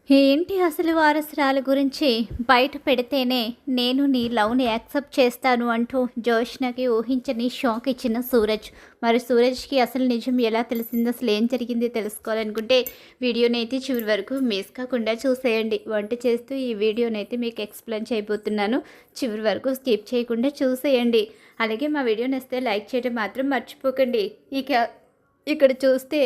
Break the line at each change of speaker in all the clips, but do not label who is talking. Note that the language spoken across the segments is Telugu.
ఏంటి అసలు వారసురాలు గురించి బయట పెడితేనే నేను నీ లవ్ని యాక్సెప్ట్ చేస్తాను అంటూ జోష్నకి ఊహించని షాక్ ఇచ్చిన సూరజ్. మరి సూరజ్కి అసలు నిజం ఎలా తెలిసింది, అసలు ఏం జరిగింది తెలుసుకోవాలనుకుంటే వీడియోనైతే చివరి వరకు మిస్ కాకుండా చూసేయండి. వంట చేస్తూ ఈ వీడియోనైతే మీకు ఎక్స్ప్లెయిన్ చేయబోతున్నాను. చివరి వరకు స్కిప్ చేయకుండా చూసేయండి. అలాగే మా వీడియో నచ్చితే లైక్ చేయడం మాత్రం మర్చిపోకండి. ఇక్కడ చూస్తే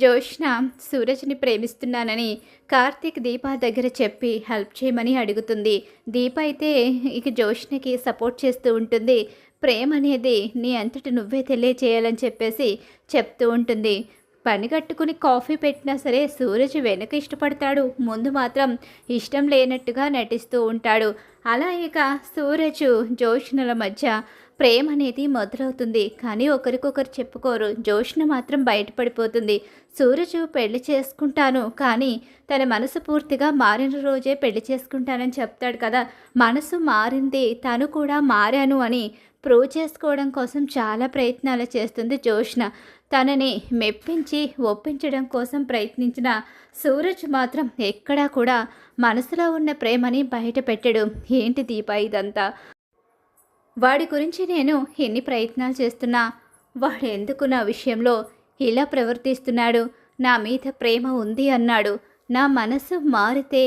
జోష్న సూరజ్ని ప్రేమిస్తున్నానని కార్తీక్ దీప దగ్గర చెప్పి హెల్ప్ చేయమని అడుగుతుంది. దీప అయితే ఇక జోష్నకి సపోర్ట్ చేస్తూ ఉంటుంది. ప్రేమ అనేది నీ అంతటి నువ్వే తెలియచేయాలని చెప్పేసి చెప్తూ ఉంటుంది. పని కట్టుకుని కాఫీ పెట్టినా సరే సూరజ్ వెనక ఇష్టపడతాడు, ముందు మాత్రం ఇష్టం లేనట్టుగా నటిస్తూ ఉంటాడు. అలా ఇక సూరజ్ జోష్నల మధ్య ప్రేమ అనేది మొదలవుతుంది. కానీ ఒకరికొకరు చెప్పుకోరు. జోష్న మాత్రం బయటపడిపోతుంది. సూరజ్ పెళ్లి చేసుకుంటాను, కానీ తన మనసు పూర్తిగా మారిన రోజే పెళ్లి చేసుకుంటానని చెప్తాడు కదా. మనసు మారింది, తను కూడా మారాను అని ప్రూవ్ చేసుకోవడం కోసం చాలా ప్రయత్నాలు చేస్తుంది జోష్న. తనని మెప్పించి ఒప్పించడం కోసం ప్రయత్నించిన సూరజ్ మాత్రం ఎక్కడా కూడా మనసులో ఉన్న ప్రేమని బయట పెట్టడు. ఏంటి దీప ఇదంతా? వాడి గురించి నేను ఎన్ని ప్రయత్నాలు చేస్తున్నా వాడు ఎందుకు నా విషయంలో ఇలా ప్రవర్తిస్తున్నాడు? నా మీద ప్రేమ ఉంది అన్నాడు. నా మనసు మారితే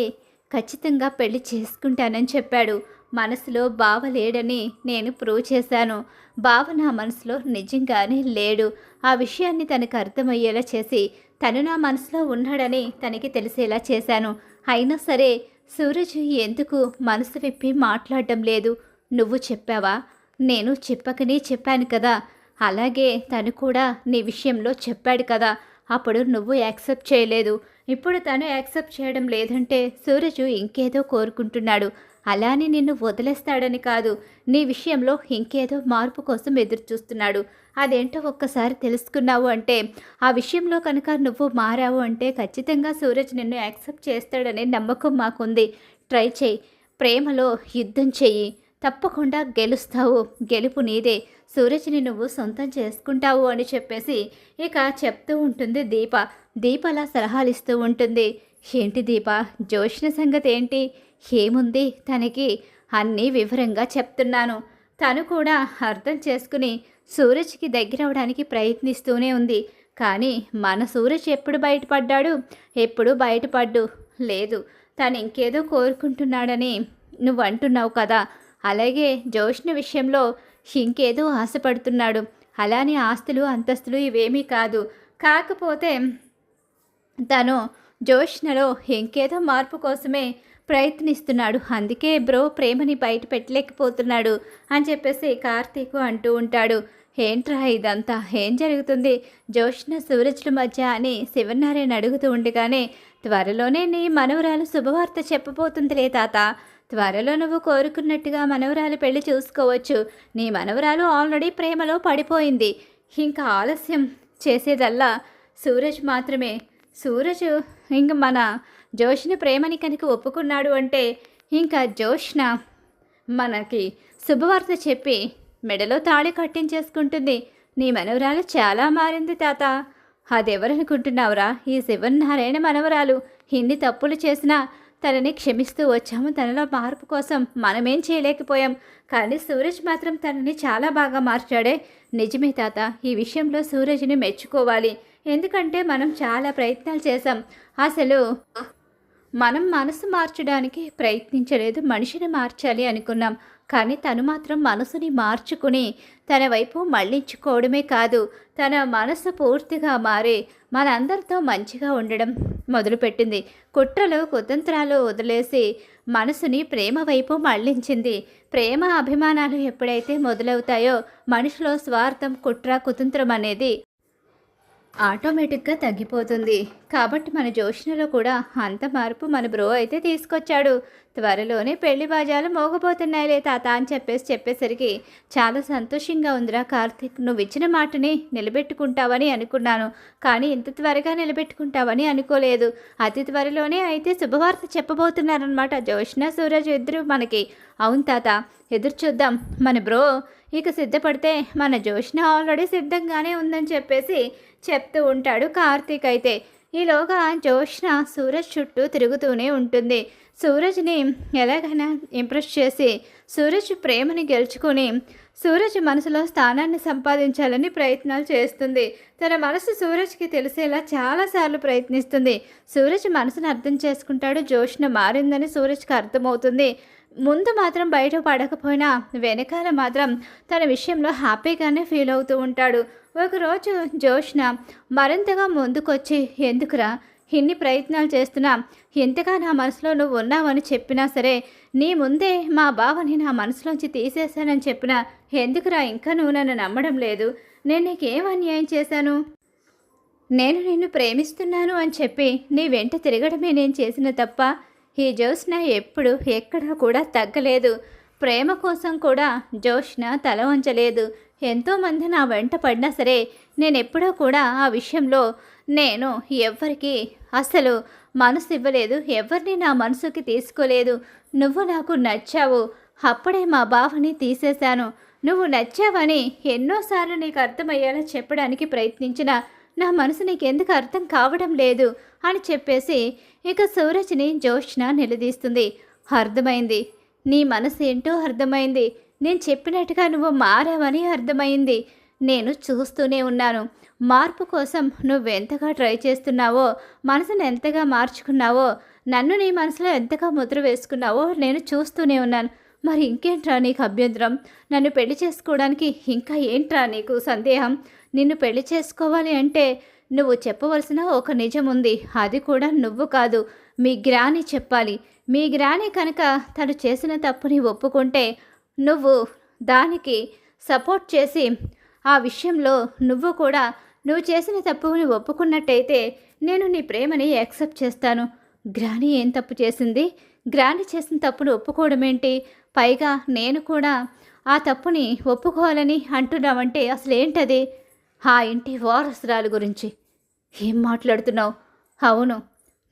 ఖచ్చితంగా పెళ్లి చేసుకుంటానని చెప్పాడు. మనసులో బావ లేడని నేను ప్రూవ్ చేశాను. బావ నా మనసులో నిజంగానే లేడు. ఆ విషయాన్ని తనకు అర్థమయ్యేలా చేసి తను నా మనసులో ఉన్నాడని తనకి తెలిసేలా చేశాను. అయినా సరే సూరజ్ ఎందుకు మనసు విప్పి మాట్లాడడం లేదు? నువ్వు చెప్పావా? నేను చెప్పకనే చెప్పాను కదా. అలాగే తను కూడా నీ విషయంలో చెప్పాడు కదా. అప్పుడు నువ్వు యాక్సెప్ట్ చేయలేదు. ఇప్పుడు తను యాక్సెప్ట్ చేయడం లేదంటే సూరజ్ ఇంకేదో కోరుకుంటున్నాడు. అలానే నిన్ను వదిలేస్తాడని కాదు, నీ విషయంలో ఇంకేదో మార్పు కోసం ఎదురు చూస్తున్నాడు. అదేంటో ఒక్కసారి తెలుసుకున్నావు అంటే, ఆ విషయంలో కనుక నువ్వు మారావు అంటే ఖచ్చితంగా సూరజ్ నిన్ను యాక్సెప్ట్ చేస్తాడనే నమ్మకం మాకుంది. ట్రై చేయి, ప్రేమలో యుద్ధం చెయ్యి, తప్పకుండా గెలుస్తావు. గెలుపు నీదే. సూరజ్ని నువ్వు సొంతం చేసుకుంటావు అని చెప్పేసి ఇక చెప్తూ ఉంటుంది దీప. దీప అలా సలహాలు ఇస్తూ ఉంటుంది. ఏంటి దీప, జోష్న సంగతి ఏంటి? ఏముంది, తనకి అన్నీ వివరంగా చెప్తున్నాను. తను కూడా అర్థం చేసుకుని సూరజ్కి దగ్గరవడానికి ప్రయత్నిస్తూనే ఉంది. కానీ మన సూరజ్ ఎప్పుడు బయటపడ్డాడు? ఎప్పుడు బయటపడ్డు లేదు. తను ఇంకేదో కోరుకుంటున్నాడని నువ్వు అంటున్నావు కదా. అలాగే జోష్న విషయంలో ఇంకేదో ఆశపడుతున్నాడు. అలానే ఆస్తులు అంతస్తులు ఇవేమీ కాదు. కాకపోతే తను జోష్నలో ఇంకేదో మార్పు కోసమే ప్రయత్నిస్తున్నాడు. అందుకే బ్రో ప్రేమని బయట పెట్టలేకపోతున్నాడు అని చెప్పేసి కార్తీక్ అంటూ ఉంటాడు. ఏంట్రా ఇదంతా, ఏం జరుగుతుంది జోష్న సూరజ్ల మధ్య అని శివనారాయణ అడుగుతూ ఉండగానే, త్వరలోనే నీ మనవరాలు శుభవార్త చెప్పబోతుందిలే తాత. త్వరలో నువ్వు కోరుకున్నట్టుగా మనవరాలు పెళ్లి చూసుకోవచ్చు. నీ మనవరాలు ఆల్రెడీ ప్రేమలో పడిపోయింది. ఇంకా ఆలస్యం చేసేదల్లా సూరజ్ మాత్రమే. సూరజ్ ఇంక మన జోష్న ప్రేమని కనుక ఒప్పుకున్నాడు అంటే ఇంకా జోష్న మనకి శుభవార్త చెప్పి మెడలో తాళి కట్టించేసుకుంటుంది. నీ మనవరాలు చాలా మారింది తాత. అదెవరనుకుంటున్నావురా? ఈ శివనారాయణ మనవరాలు. ఇన్ని తప్పులు చేసినా తనని క్షమిస్తూ వచ్చాము. తనలో మార్పు కోసం మనమేం చేయలేకపోయాం. కానీ సూరజ్ మాత్రం తనని చాలా బాగా మార్చాడే. నిజమే తాత, ఈ విషయంలో సూరజ్ని మెచ్చుకోవాలి. ఎందుకంటే మనం చాలా ప్రయత్నాలు చేశాం. అసలు మనం మనసు మార్చడానికి ప్రయత్నించలేదు, మనిషిని మార్చాలి అనుకున్నాం. కానీ తను మాత్రం మనసుని మార్చుకుని తన వైపు మళ్ళించుకోవడమే కాదు, తన మనసు పూర్తిగా మారి మనందరితో మంచిగా ఉండడం మొదలుపెట్టింది. కుట్రలు కుతంత్రాలు వదిలేసి మనసుని ప్రేమ వైపు మళ్ళించింది. ప్రేమ అభిమానాలు ఎప్పుడైతే మొదలవుతాయో మనిషిలో స్వార్థం, కుట్ర, కుతంత్రం అనేది ఆటోమేటిక్గా తగ్గిపోతుంది. కాబట్టి మన జోష్నలో కూడా అంత మార్పు మన బ్రో అయితే తీసుకొచ్చాడు. త్వరలోనే పెళ్లి బాజాలు మోగబోతున్నాయిలే తాత అని చెప్పేసరికి చాలా సంతోషంగా ఉందిరా కార్తీక్. నువ్వు ఇచ్చిన మాటని నిలబెట్టుకుంటావని అనుకున్నాను, కానీ ఇంత త్వరగా నిలబెట్టుకుంటావని అనుకోలేదు. అతి త్వరలోనే అయితే శుభవార్త చెప్పబోతున్నారనమాట జోష్న సూరజ్ ఇద్దరు మనకి. అవును తాత, ఎదురు చూద్దాం. మన బ్రో ఇక సిద్ధపడితే మన జోష్న ఆల్రెడీ సిద్ధంగానే ఉందని చెప్పేసి చెప్తూ ఉంటాడు కార్తీక్. అయితే ఈలోగా జోష్న సూరజ్ చుట్టూ తిరుగుతూనే ఉంటుంది. సూరజ్ని ఎలాగైనా ఇంప్రెస్ చేసి సూరజ్ ప్రేమని గెలుచుకొని సూరజ్ మనసులో స్థానాన్ని సంపాదించాలని ప్రయత్నాలు చేస్తుంది. తన మనసు సూరజ్కి తెలిసేలా చాలాసార్లు ప్రయత్నిస్తుంది. సూరజ్ మనసును అర్థం చేసుకుంటాడు. జోష్న మారిందని సూరజ్కి అర్థమవుతుంది. ముందు మాత్రం బయట పడకపోయినా వెనకాల మాత్రం తన విషయంలో హ్యాపీగానే ఫీల్ అవుతూ ఉంటాడు. ఒకరోజు జోష్న మరింతగా ముందుకొచ్చి, ఎందుకురా ఇన్ని ప్రయత్నాలు చేస్తున్నా, ఎంతగా నా మనసులో నువ్వు ఉన్నావని చెప్పినా సరే, నీ ముందే మా బావని నా మనసులోంచి తీసేశానని చెప్పినా ఎందుకురా ఇంకా నువ్వు నన్ను నమ్మడం లేదు? నేను నీకేం అన్యాయం చేశాను? నేను నిన్ను ప్రేమిస్తున్నాను అని చెప్పి నీ వెంట తిరగడమే నేను చేసిన తప్ప. ఈ జోష్న ఎప్పుడు ఎక్కడా కూడా తగ్గలేదు. ప్రేమ కోసం కూడా జోష్న తల వంచలేదు. ఎంతోమంది నా వెంట పడినా సరే నేనెప్పుడూ కూడా ఆ విషయంలో నేను ఎవ్వరికి అసలు మనసు ఇవ్వలేదు. ఎవరిని నా మనసుకి తీసుకోలేదు. నువ్వు నాకు నచ్చావు, అప్పుడే మా బావని తీసేశాను. నువ్వు నచ్చావని ఎన్నోసార్లు నీకు అర్థమయ్యేలా చెప్పడానికి ప్రయత్నించిన నా మనసు నీకెందుకు అర్థం కావడం లేదు అని చెప్పేసి ఇక సూరజ్ని జోష్న నిలదీస్తుంది. అర్థమైంది, నీ మనసు ఏంటో అర్థమైంది. నేను చెప్పినట్టుగా నువ్వు మారావని అర్థమైంది. నేను చూస్తూనే ఉన్నాను. మార్పు కోసం నువ్వెంతగా ట్రై చేస్తున్నావో, మనసును ఎంతగా మార్చుకున్నావో, నన్ను నీ మనసులో ఎంతగా ముద్ర వేసుకున్నావో నేను చూస్తూనే ఉన్నాను. మరి ఇంకేంట్రా నీకు అభ్యంతరం? నన్ను పెళ్లి చేసుకోవడానికి ఇంకా ఏంట్రా నీకు సందేహం? నిన్ను పెళ్లి చేసుకోవాలి అంటే నువ్వు చెప్పవలసిన ఒక నిజం ఉంది. అది కూడా నువ్వు కాదు, మీ గ్రాని చెప్పాలి. మీ గ్రాని కనుక తను చేసిన తప్పుని ఒప్పుకుంటే నువ్వు దానికి సపోర్ట్ చేసి ఆ విషయంలో నువ్వు కూడా నువ్వు చేసిన తప్పుని ఒప్పుకున్నట్టయితే నేను నీ ప్రేమని యాక్సెప్ట్ చేస్తాను. గ్రాని ఏం తప్పు చేసింది? గ్రాని చేసిన తప్పును ఒప్పుకోవడం ఏంటి? పైగా నేను కూడా ఆ తప్పుని ఒప్పుకోవాలని అంటున్నావంటే అసలు ఏంటది? ఆ ఇంటి వారసురాలు గురించి ఏం మాట్లాడుతున్నావు? అవును,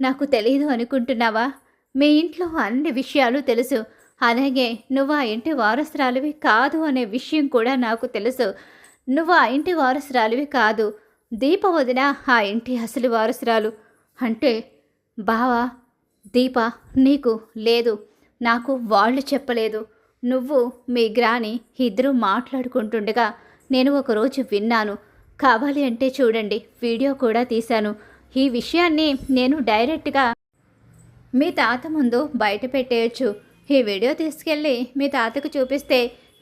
నాకు తెలీదు అనుకుంటున్నావా? మీ ఇంట్లో అన్ని విషయాలు తెలుసు. అలాగే నువ్వు ఆ ఇంటి వారసురాలివి కాదు అనే విషయం కూడా నాకు తెలుసు. నువ్వు ఆ ఇంటి వారసురాలివి కాదు. దీప వదిన ఆ ఇంటి అసలు వారసురాలు. అంటే బావా, దీప నీకు లేదు, నాకు వాళ్ళు చెప్పలేదు. నువ్వు మీ గ్రాని ఇద్దరూ మాట్లాడుకుంటుండగా నేను ఒకరోజు విన్నాను. కావాలి అంటే చూడండి, వీడియో కూడా తీశాను. ఈ విషయాన్ని నేను డైరెక్ట్గా మీ తాత ముందు బయట పెట్టేయచ్చు. ఈ వీడియో తీసుకెళ్ళి మీ తాతకు చూపిస్తే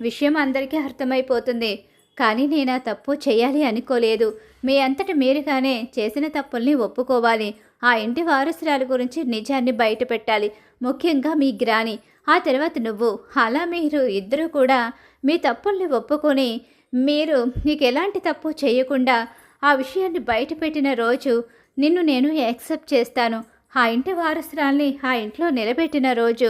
విషయం అందరికీ అర్థమైపోతుంది. కానీ నేను ఆ తప్పు చేయాలి అనుకోలేదు. మీ అంతటి మీరుగానే చేసిన తప్పుల్ని ఒప్పుకోవాలి. ఆ ఇంటి వారసురాలు గురించి నిజాన్ని బయట పెట్టాలి. ముఖ్యంగా మీ గ్రాని, ఆ తర్వాత నువ్వు. అలా మీరు ఇద్దరూ కూడా మీ తప్పుల్ని ఒప్పుకొని మీరు నీకు ఎలాంటి తప్పు చేయకుండా ఆ విషయాన్ని బయట పెట్టిన రోజు నిన్ను నేను యాక్సెప్ట్ చేస్తాను. ఆ ఇంటి వారసురాల్ని ఆ ఇంట్లో నిలబెట్టిన రోజు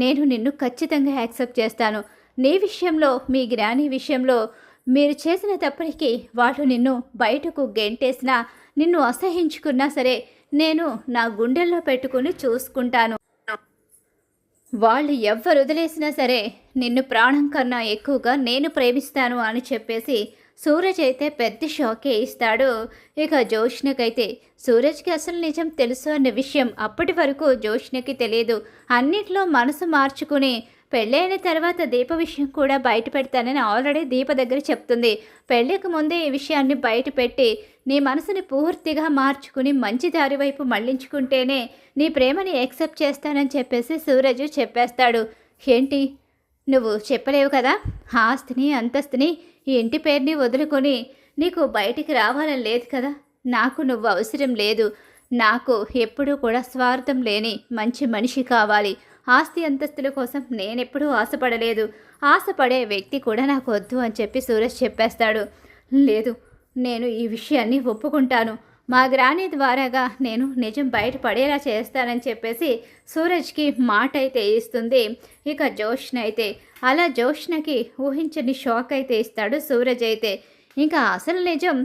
నేను నిన్ను ఖచ్చితంగా యాక్సెప్ట్ చేస్తాను. నీ విషయంలో, మీ గ్రాని విషయంలో మీరు చేసిన తప్పునికి వాళ్ళు నిన్ను బయటకు గెంటేసినా, నిన్ను అసహించుకున్నా సరే నేను నా గుండెల్లో పెట్టుకుని చూసుకుంటాను. వాళ్ళు ఎవ్వరు వదిలేసినా సరే నిన్ను ప్రాణం కన్నా ఎక్కువగా నేను ప్రేమిస్తాను అని చెప్పేసి సూరజ్ అయితే పెద్ద షాకే ఇస్తాడు. ఇక జోష్నకైతే సూరజ్కి అసలు నిజం తెలుసు అన్న విషయం అప్పటి వరకు జోష్నకి తెలియదు. అన్నిట్లో మనసు మార్చుకుని పెళ్ళైన తర్వాత దీప విషయం కూడా బయట పెడతానని ఆల్రెడీ దీప దగ్గర చెప్తుంది. పెళ్ళికి ముందే ఈ విషయాన్ని బయట పెట్టి నీ మనసుని పూర్తిగా మార్చుకుని మంచి దారి వైపు మళ్లించుకుంటేనే నీ ప్రేమని యాక్సెప్ట్ చేస్తానని చెప్పేసి సూరజ్ చెప్పేస్తాడు. ఏంటి నువ్వు చెప్పలేవు కదా? ఆస్తిని, అంతస్తుని, ఈ ఇంటి పేరుని వదులుకొని నీకు బయటికి రావాలని లేదు కదా? నాకు నువ్వు అవసరం లేదు. నాకు ఎప్పుడూ కూడా స్వార్థం లేని మంచి మనిషి కావాలి. ఆస్తి అంతస్తుల కోసం నేనెప్పుడూ ఆశపడలేదు. ఆశపడే వ్యక్తి కూడా నాకు వద్దు అని చెప్పి సూరజ్ చెప్పేస్తాడు. లేదు, నేను ఈ విషయాన్ని ఒప్పుకుంటాను. మా గ్రాని ద్వారాగా నేను నిజం బయటపడేలా చేస్తానని చెప్పేసి సూరజ్కి మాట అయితే ఇస్తుంది. ఇక జోష్న అయితే అలా జోష్నకి ఊహించని షాక్ అయితే ఇస్తాడు సూరజ్ అయితే. ఇంకా అసలు నిజం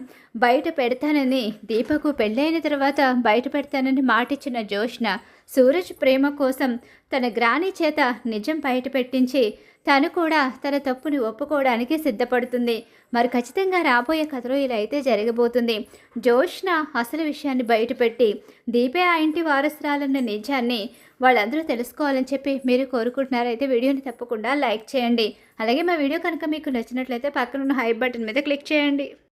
బయట పెడతానని, దీపకు పెళ్ళైన తర్వాత బయట పెడతానని మాటిచ్చిన జోష్న సూరజ్ ప్రేమ కోసం తన గ్రాని చేత నిజం బయట పెట్టించి తను కూడా తన తప్పుని ఒప్పుకోవడానికి సిద్ధపడుతుంది. మరి ఖచ్చితంగా రాబోయే కథలో ఇలా అయితే జరగబోతుంది. జోష్న అసలు విషయాన్ని బయటపెట్టి దీపే ఆ ఇంటి వారసురాలన్న నిజాన్ని వాళ్ళందరూ తెలుసుకోవాలని చెప్పి మీరు కోరుకుంటున్నారైతే వీడియోని తప్పకుండా లైక్ చేయండి. అలాగే మా వీడియో కనుక మీకు నచ్చినట్లయితే పక్కనున్న హై బటన్ మీద క్లిక్ చేయండి.